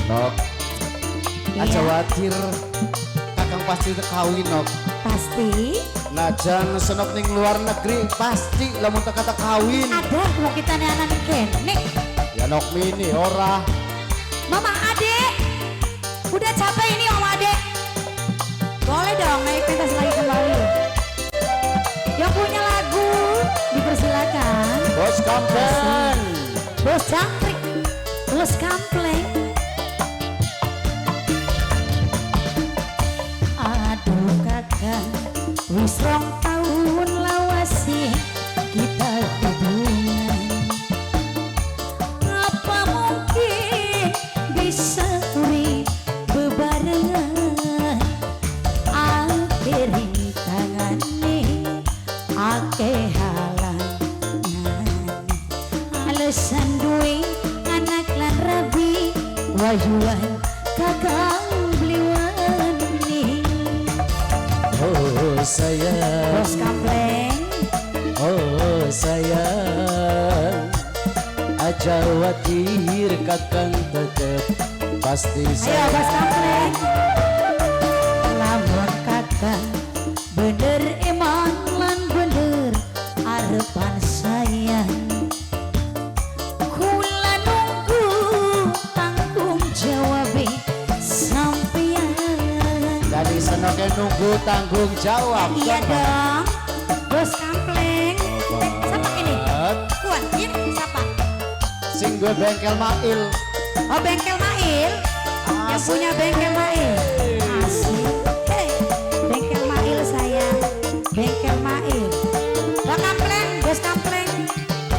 Nok, aja khawatir, kakang pasti kawin Nok. Pasti. Najan senok ning luar negeri pasti lamun kata kawin. Ada mau kita nih anak kene. Ya Nok mini ora. Mama Adek, udah capek ini Om Adek. Boleh dong naik pentas lagi kembali. Yang punya lagu dipersilakan. Bos Kampen. Bos Jangkrik, Bos Kampleng. Aduh kakak, wis rong tahun lawasi kita hubungan. Apa mungkin bisa urip bebarengan? Akhiri tangane ake halangan. Alasan duwe anak lan rabi wayuan kakang bliwan nih. Oh sayang. Bos Kampleng. Oh sayang. Aja khawatir kakang tetep pasti Ayo sayang. Bos Kampleng. Lamun kakang bener emang lan bener arepan sayang. Kula nunggu tanggung jawab sampeyan. Dari senoknya nunggu tanggung jawab. Iya dong, Bos Kampleng. Siapa ini? Kuan, ini siapa? Sing gue bengkel Mail. Oh Bengkel Mail. Yang punya Bengkel Mail. Asik. Hei, Bengkel Mail sayang. Bengkel Mail. Bos Kampleng, Bos Kampleng.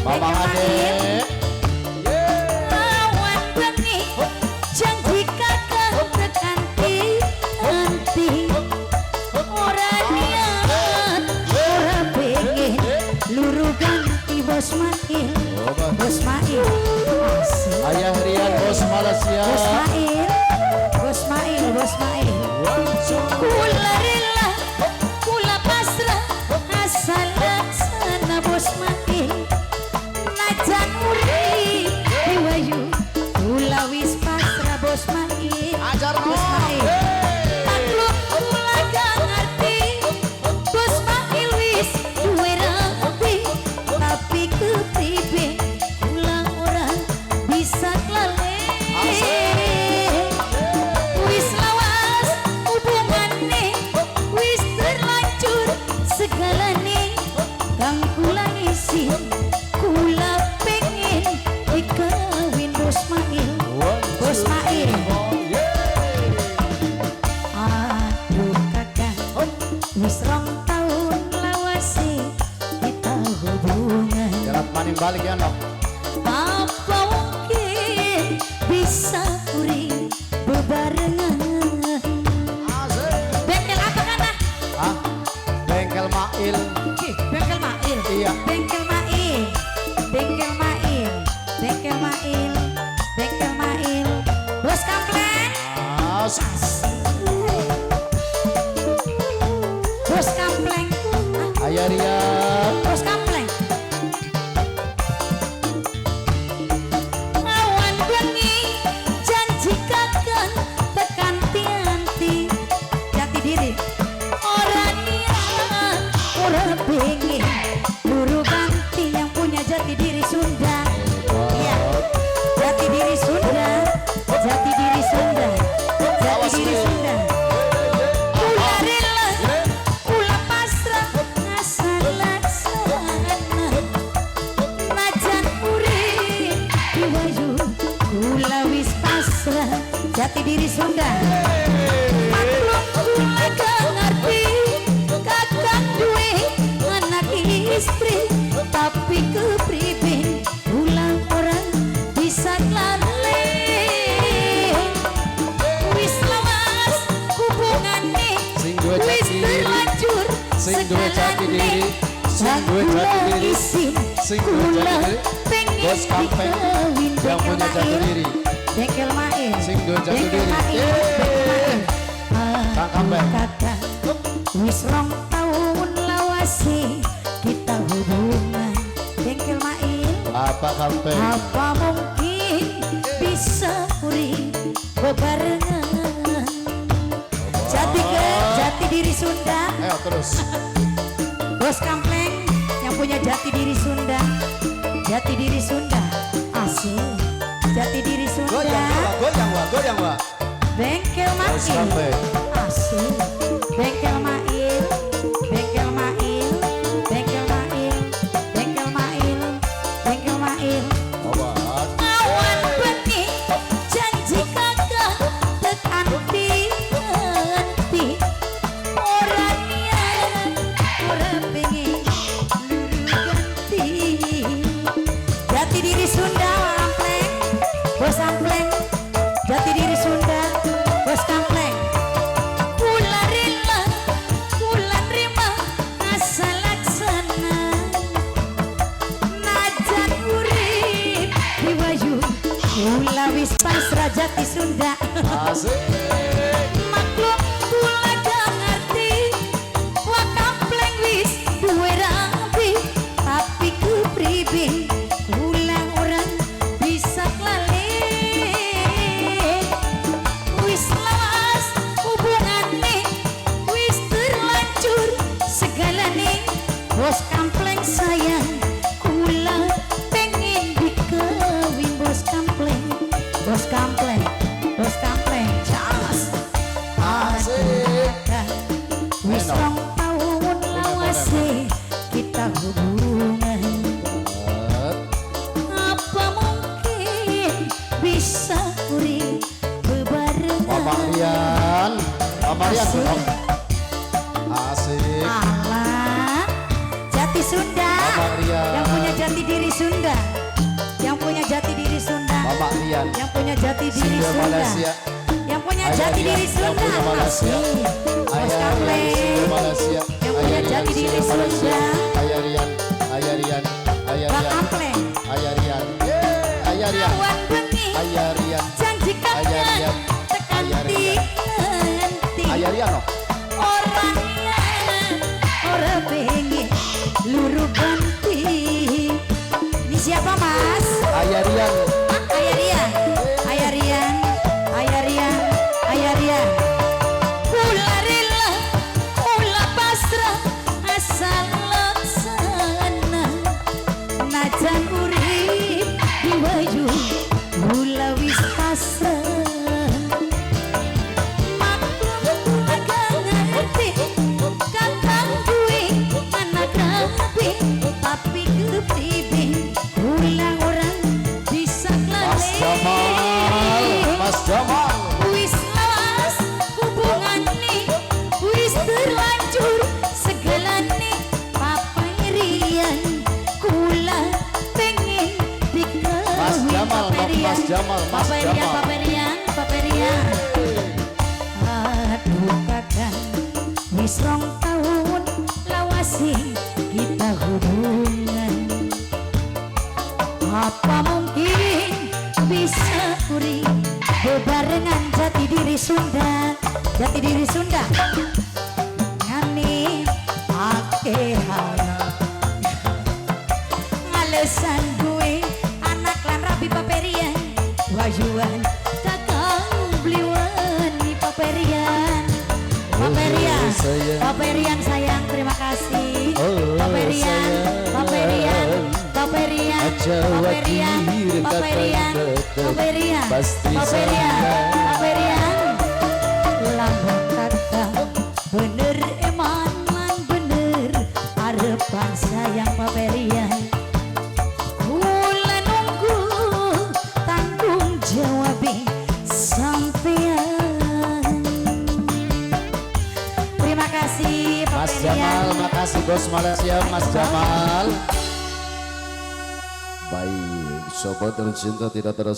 Mama Ade. Awan bengi, janji kakak tekanti anti. Ora niat, ora pengen luru ganti Bos Mail. Bos Mail. Asik. Ayah Rian Bos Malaysia. Bos Mail, Bos Mail, Bos Mail. Kula rela, kula pasrah, asal laksana Bos Mail. Najan urip riwayu, kula wis pasrah Bos Mail. Ajar Bos Mail. Maklum kula gak ngerti, Bos Mail wis duwe rapi, tapi kepribe kula ora bisa klale. Wis lawas hubungane, wis terlanjur segalane. Kang kula isin, kula pengen dikawin Bos Mail. Bos Mail. Aduh kakak, wis rong tahun lawasi kita hubungan. Jalan maning balik ya Nok. Apa mungkin bisa urip bebarengan? Bengkel apa kana? Hah? Bengkel Mail. Bengkel Mail. Iya. Bengkel Mail. Bengkel Mail. Bengkel Mail. Bengkel Mail. Bos Kampleng. Bos Kampleng. Ayah Rian. Bos Kampleng. Awan bengi janji kakang tekan tianti. Jati diri. Ora niat, ora pengen buru ganti yang punya jati diri Sunda. Iya. Jati diri Sunda. Jati diri Sunda. Jati diri Sunda. Kula rela, kula pasrah, asal laksana. Najan urip riwayu, kula wis pasrah, jati diri Sunda. Maklum kula gak ngerti, kakang duwe anak istri, tapi kepribe kula ora bisa klale. Wis lawas hubungane, Sing duwe wis jati diri. terlanjur Sing duwe jati diri. Sing duwe jati diri. Sing duwe jati diri. Bos Kampleng yang punya jati diri. Bengkel Mail. Sing duwe jati Bengkel diri. Mail. Bengkel Mail. Kang Kampleng. Kakak, wis rong tahun lawasi kita hubungan. Bengkel Mail. Apa Kampleng? Apa mungkin bisa urip bebarengan. Jati diri Sunda. Ayo terus. Bos Kampleng yang punya jati diri Sunda. Jati diri Sunda. Asik. Jati diri Sunda. Goyang wa. Bengkel Bos Mail. Kampleng. Asik. Bengkel Mail. Bengkel Mail. Bengkel Mail. Bengkel Mail. Bengkel Mail. Obat. Awan bengi janji kakak tekan henti. Ora niat, ora pengen luru ganti. Jati diri Sunda Ampleng, Bos Ampleng. Jati diri Sunda, Bos Kampleng. Kula rela, kula nerima asal laksana. Najan urip diwayu, kula wis pasrah jati Sunda. Asik. Maklum kula gak ngerti, wah Kampleng wis duwe rapi, tapi kepribe kula orang bisa lali. Wis lawas hubungane, wis terlanjur segalane. Bos Kampleng sayang, kula pengen dikawin Bos Kampleng. Bos Kampleng, Bos Kampleng, jelas. Asik. Wis rong tahun lawase kita hubungan. Apa mungkin bisa urip bebarengan? Bapak Rian. Bapak Rian. Asik. dong. Asik. Alah, jati Sunda. Bapak Rian. Yang punya jati diri Sunda. Yang punya jati diri Sunda. Bapak Rian. Yang punya jati diri Sindia Sunda. Malaysia. Yang punya Ayah jati Rian. diri Yang Sunda. punya Malaysia. Asik. Bos Ayah Rian. Kampleng. Sindia Malaysia. Yang punya Ayah Rian, jati diri Sindia Malaysia. Sunda. Ayah Rian. Ayah Rian. Ayah Bang Rian. Kampleng. Ayah Rian. Ayah Rian. Awan bengi Ayah Rian. janji Ayah kakak Rian. tekan Ayah Rian. henti. Ayah Rian loh. Orang yang orang pengen luru ganti. Ini siapa Mas? Ayah Rian. Ayah Rian. Ayah Rian. Ayah Rian. Ayah Rian. Kula rela, kula pasrah asal laksana. Najan urip diwayu, kula wis pasrah. Maklum kula gak ngerti, kakang duwe anak rapi, tapi kepribe kula orang bisa Mas Jamal. lali. Mas Jamal. Wis lawas hubungane, wis terlanjur segalane. Papa Rian, kula pengen dikawin. Mas Jamal, Papa Rian. Mas Jamal, Mas Papa Rian, Jamal. Papa Rian, Papa Rian. Aduh kakak, wis rong tahun lawase kita hubungan. Apa mungkin bisa urip bebarengan jati diri Sunda. Jati diri Sunda ngane ake hal alasan gue anak lan rabi paperian wayuan kakang bliwan ni paperian. Paperian, sayang. Paperian sayang, terima kasih. Oh, Paperian, sayang. Paperian, Paperian, Jawa Paperian, Timur, Paperian, kakak tetep Paperian, pasti Paperian, sayang. Paperian. Lambang kakak bener eman lan bener harapan sayang Paperian. Kula nunggu tanggung jawab sampean. Terima kasih Mas Paperian. Jamal, makasih Bos Malaysia, Mas Jamal. Baik, sobat tercinta tidak terasa